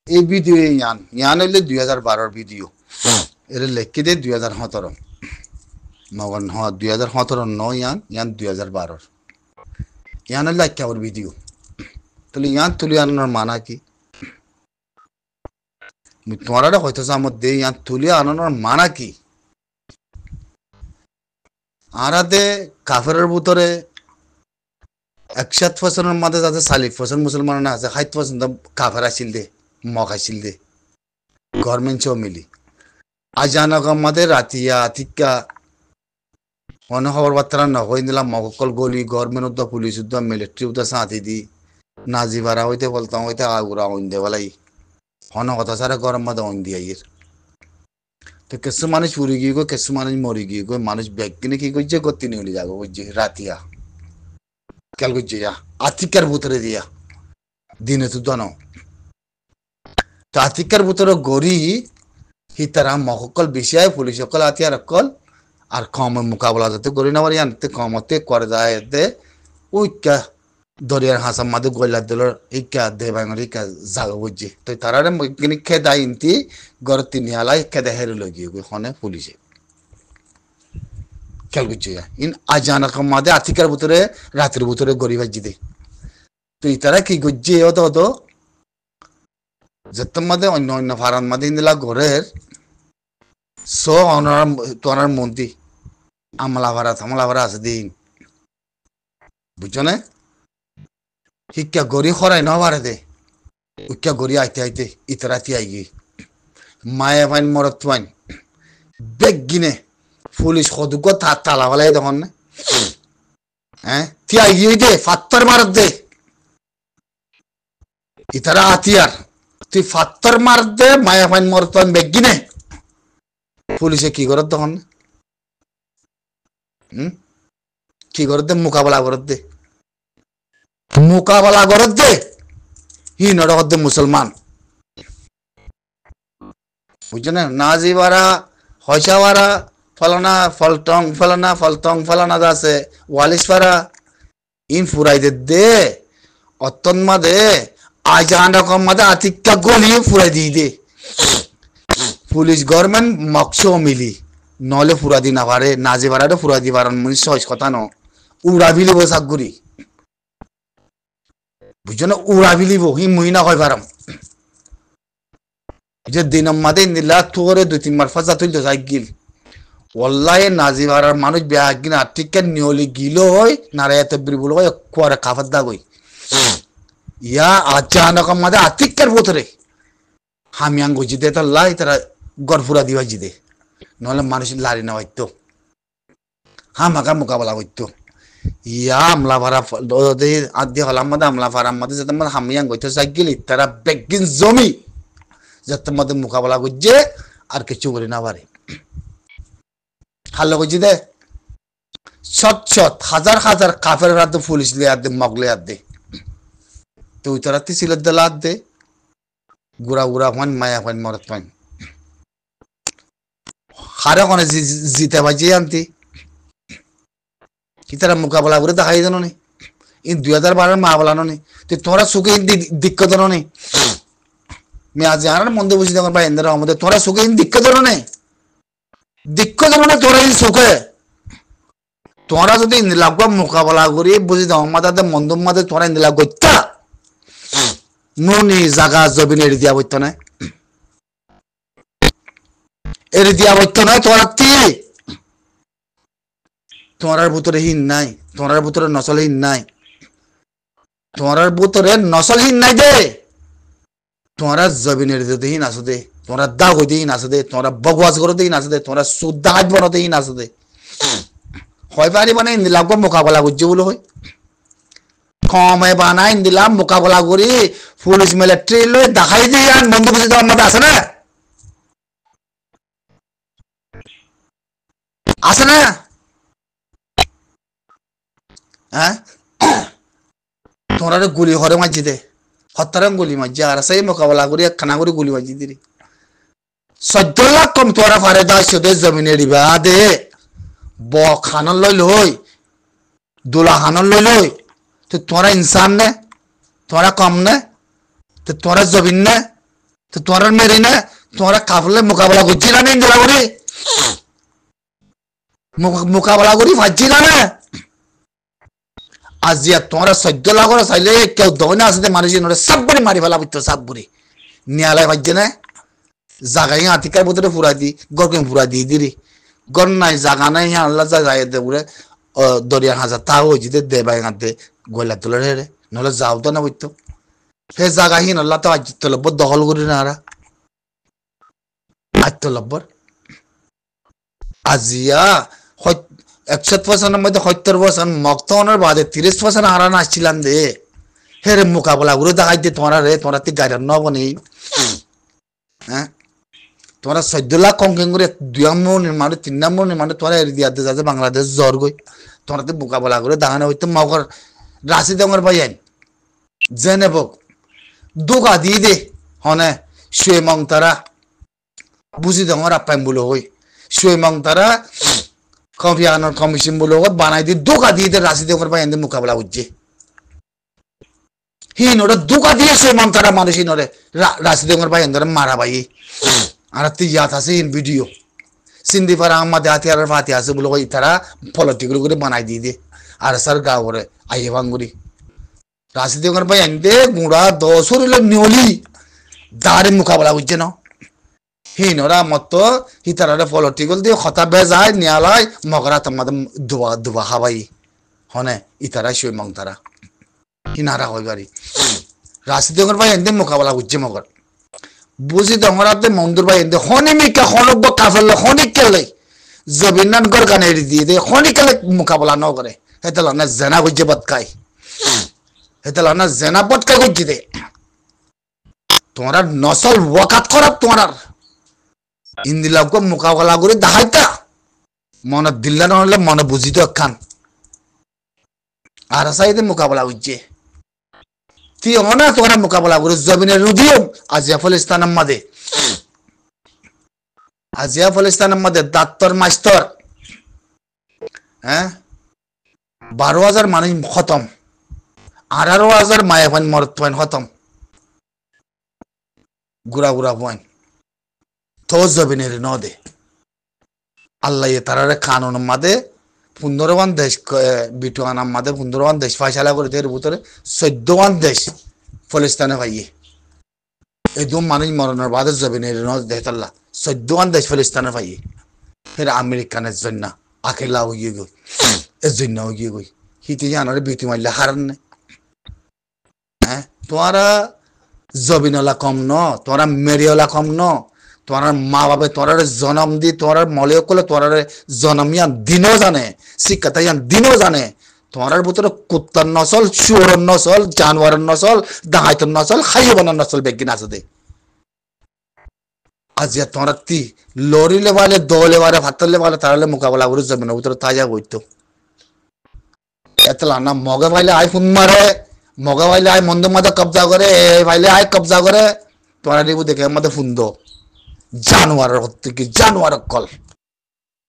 এই ভিডিও ইয়ান হইলে 2012 ভিডিও এর লেখি দে 2017 নগন 2017 ইয়ান 2012 ইয়ান হইলে কেমন ভিডিও তাহলে ইয়ান তুলি আনার মানা কি তোমারা হয়তো আমার দে ইয়ান তুলি আনানোর মানা কি আরাদে কাফেরের ভিতরে 61% মধ্যে যাতে 40% মুসলমান না আছে 60% কাফের আসিল দে মক আসিল দে গভর্নমেন্ট চো মিলি আজানক আমাদের রাতিয়া টিকা অন খবর বার্তা নকই দিলাম মকল গলি গভর্নমেন্ট উদ্দা পুলিশ উদ্দা মিলিটারি উদ্দা সাথী দি নাজিবারা হইতে বলতাম হইতে আগুরা ওইন দে বলাই হন কথা সারা গরম মধ্যে ওইন দিয়ে আইয়ের তো কিছু মানুষ উড়ি গিয়ে গো কিছু মানুষ মরি গিয়ে গো মানুষ ব্যাগকিনে কি করছে গতি নিয়ে যাবো বুঝছে রাতিয়া কেল করছে যা আতিকার ভিতরে দিয়া দিনে তো জানো তো আতিকার ভিতরে গড়ি হি তারা মকল বিষয় পুলিশ সকল আতিয়ার অকল আর কম মোকাবেলা যাতে গড়ি না পারি আনতে কমতে করে যায় দে ওইকা দরিয়ার হাসাম মাদে গইলা দিলর ইকা দে বাঙালি ইকা জাগা বুঝছে তো তারারে কিনি খেদা ইনতি গড় তিনি আলাই খেদা হেরে লগিয়ে গই হনে পুলিশে খেয়াল করছে ইন আজানক মাদে আতিকার ভিতরে রাতের ভিতরে গড়ি বাজি দে তো তারা কি করছে অত যেতাম মাদে অন্য অন্য ফারান মাদে ইন্দিলা ঘরের সো অনার তোনার মন্ত্রী আমলা ভাড়া আছে দিন বুঝছো না শিক্ষা গড়ি খরাই ন বারে দে উচ্চা গড়ি আইতে ইতারাতি আইগি মায়ে ফাইন মরত ফাইন বেগ গিনে পুলিশ সদুক তালা ফেলাই তখন না হ্যাঁ তুই আইগি দে ফাত্তর মারত দে ইতারা আতিয়ার তুই ফাত্তর মার দে মায়া ফাইন মরত ফাইন বেগ গিনে পুলিশে কি করত তখন কি করত দে মোকাবেলা করত দে হি নড়ক দে মুসলমান বুঝছো না নাজিবারা হয়সাওয়ারা ফলানা ফলটং ফলানা আছে ওয়ালিশপাড়া ইন ফুরাই দে অত্তন মাদে আজান রকম মাদে আতিকা গলি ফুরাই দিয়ে পুলিশ গভর্নমেন্ট মকসো মিলি নলে ফুরা দি না পারে নাজিবারারে ফুরা দি পারেন মনে সহজ কথা ন উড়া বিলি বসাগুড়ি বুঝছো না উড়া বিলিব হি মহিনা হয় পারাম যে দিনম মাদে নিলা তোরে 2-3 বার ফাজা তুলতে যাই গিল ওয়াল্লাহি নাজিবারার মানুষ বেয়া গিনা টিকে নিয়লি গিল হয় নারে তবরি বল হয় কোরে খাফত দা গই ইয়া আচানক মাদে আতিকের ভিতরে হামিয়াং গজি দে তাল্লাই তারা গরফুরা দিবা জিদে নহলে মানুষ লারি না হইতো হামাকা মোকাবেলা হইতো ইয়া আমলা ভাড়া দে আদি হলাম মাদে আমলা ভাড়া মাদে যেতে মাদে হামিয়াং গইতো সাইকেল তারা বেগিন জমি যেতে মাদে মোকাবেলা গজে আর কিছু বলি না পারে হাল্লা গজি দে শত হাজার কাফের রাতে পুলিশ লিয়া দে মগলে দে তো তারা ছিল দলাত দে গুড়া ফান মায়া ফান মরত ফান হারে কোনে জিতে বাজি আনতি কি তারা মোকাবেলা করে দেখাই জানো নি ইন 2012 মা বলানো নি তো তোরা সুখে দিক্কত জানো নি মে আজ জানার মন্দে বুঝি দেখো ভাই ইন্দ্র আমাদের তোরা সুখে দিক্কত জানো নি তোরা ইন সুখে তোরা যদি ইন্দিলাগা মোকাবেলা করি বুঝি দাও মাদাতে মন্দম মাদে তোরা ইন্দিলা গত্যা নুনি জাগা জবিন এড়ি দিয়া বইতো না এড়ি দিয়া বইতো না তোরা তি তোরার ভিতরে হিন নাই তোরার ভিতরে নসলহীন নাই তোরার ভিতরে নসলহীন নাই দে তোরা জবিনের দিন আসো দে তোরা দাগ দিন আসো দে তোরা বকওয়াজ করে দিন আসো দে তোরা সুদাজ বনতে দিন আসো দে হয় পারি মানে নিলাম মোকাবেলা করছে বলে হয় কমে বানাই দিলাম মোকাবেলা করি পুলিশ মিলিটারি লই দেখাই দিয়ে আন বন্ধু বুঝে দেওয়ার মধ্যে আছে না হ্যাঁ তোরা গুলি হরে মাঝি দে হত্যারাম গুলি মাঝি আর সেই মোকাবেলা করি খানা করে গুলি মাঝি দিলি 14 লাখ কম তোরা ফারে দাস দে জমিনে দিবা দে ব খানন লই দুলা খানন লই তো তোরা ইনসান নে তোরা কম নে তো তোরা জমিন নে তো তোরা মেরি না তোরা কাফলে মোকাবেলা করছি না ইন্দিরা করি মোকাবেলা করি পাচ্ছি না আজিয়া তোরা 14 লাখ চাইলে কেউ দই না আছে মানুষ সব করে মারি ফেলা বুঝতো সব করে নিয়ালায় পাচ্ছে না জাগাই আতিকার ভিতরে ফুরা দি গরকে ফুরা দিয়ে দিরি গর নাই জাগা নাই আল্লাহ জাগাই দে পুরে দরিয়া হাজার তা হয়েছি দে বাই হাতে গয়লা তোলে রে নহলে যাও তো না বুঝতো হে জাগা হিন আল্লাহ তো আজ তো লব্বর দখল করি না আরা আজ তো লব্বর আজিয়া 61% মধ্যে 70% মক্তনের বাদে 30% হারান আসছিলাম দে হে রে মোকাবেলা করে দেখাই দে তোরা রে তোরা তি গাড়ি নবনি হ্যাঁ তোরা 14 লাখ কম করে 2 নম্বর নির্মাণ 3 নম্বর নির্মাণ তোরা এর দিয়া যাচ্ছে বাংলাদেশ জ্বর গই তোরা তি মোকাবেলা করে দেখানো হইতো মগর রাশি দঙ্গর ভাইয়েন জেনে বক দুগা দিয়ে দে হনে শুয়ে মং তারা বুঝি দঙ্গর আপাইম বলো হই শুয়ে মং তারা কমিশনার কমিশন বলো বানাই দিয়ে দুগা দিয়ে দে রাশি দঙ্গর ভাইয়েন মোকাবেলা হচ্ছে হিন ওরা দুগা দিয়ে শুয়ে মং তারা মানুষ হিনরে রাশি দঙ্গর ভাইয়েন ধরে মারা ভাই আর তুই ইয়াদ আছে ইন ভিডিও সিন্ধি পারা আমাদের হাতিয়ার ফাতি আছে বলে ওই তারা পলিটিক্যাল করে বানাই দিয়ে দে আর স্যার গাঁও করে আইয়ে ভাঙ্গুরি রাশিদি করে ভাই এনতে গুঁড়া দশর নিওলি দাঁড়ে মোকাবেলা বুঝছে না হিন ওরা মত হিতারা পলিটিক্যাল দিয়ে হতা বেজায় নিয়ালাই মগরা তোমাদের দুবা দুবা খাবাই হনে ইতারা শুয়ে মং তারা হিনারা হয়ে গাড়ি রাশিদি করে ভাই এনতে মোকাবেলা বুঝছে মগর বুঝি দমরাতে মন্দুর ভাই এনতে হনিমিকা হনব্ব কাফেল হনিক কেলে জবিনান গর গানে দিয়ে দে হনিকালে মোকাবেলা ন করে হেতলা না জেনা বুঝছে বতকাই হেতলা না জেনা বতকাই বুঝছি দে তোমরা নসল ওয়াকাত করা তোমরা ইন্দিলাকে মোকাবেলা করে দেখাইতা মনে দিল্লা নহলে মনে বুঝিত খান আর সাইদে মোকাবেলা বুঝছে তুই না তোমরা মোকাবেলা করে জমিনের রুদিয়ম আজিয়া ফলিস্তানের মাঝে আজিয়া ফলিস্তানের মধ্যে ডাক্তার মাস্টার হ্যাঁ 12,000 মানুষ খতম 18,000 মায়া ফান মরত ফান খতম গুড়া গুড়া ফান তো জমিনের ন দে আল্লাহ তারারে কানুন মাদে 15 দেশ বিটুয়ান আমাদের 15 দেশ ফাইসালা করে এর ভিতরে 14 দেশ ফলিস্তানে পাইয়ে এই দু মানুষ মরণের বাদে জমিনের ন দেহতাল্লাহ 14 দেশ ফলিস্তানে পাইয়ে ফের আমেরিকানের জন্য আকেলা হয়ে গই এর জন্য হয়ে গই হিতে জানারে বিটি মারলে হারান না হ্যাঁ তোরা জবিনলা কম ন তোরা মেরিওলা কম ন তোরার মা বাবা তোরার জন্ম দি তোরার মলিও করলে তোরার জন্মিয়ান দিনও জানে শিক্ষাতাইয়ান দিনও জানে তোরার ভিতরে কুত্তার নসল শুয়োরের নসল জানোয়ারের নসল দাহাইতের নসল হাইবানের নসল বেগিন আছে দে आज या तोरा ती लोरीले वाले दोले वाले फातले वाले तारले मुकाबला गुरु जमीन उतर ताजा गोइतो एतला ना मोगा वाले आय फुन मारे मोगा वाले आय मंद मदा कब्जा करे वाले आय कब्जा करे तोरा रिबु देखे मदे फुंदो जानवर होते कि जानवर कल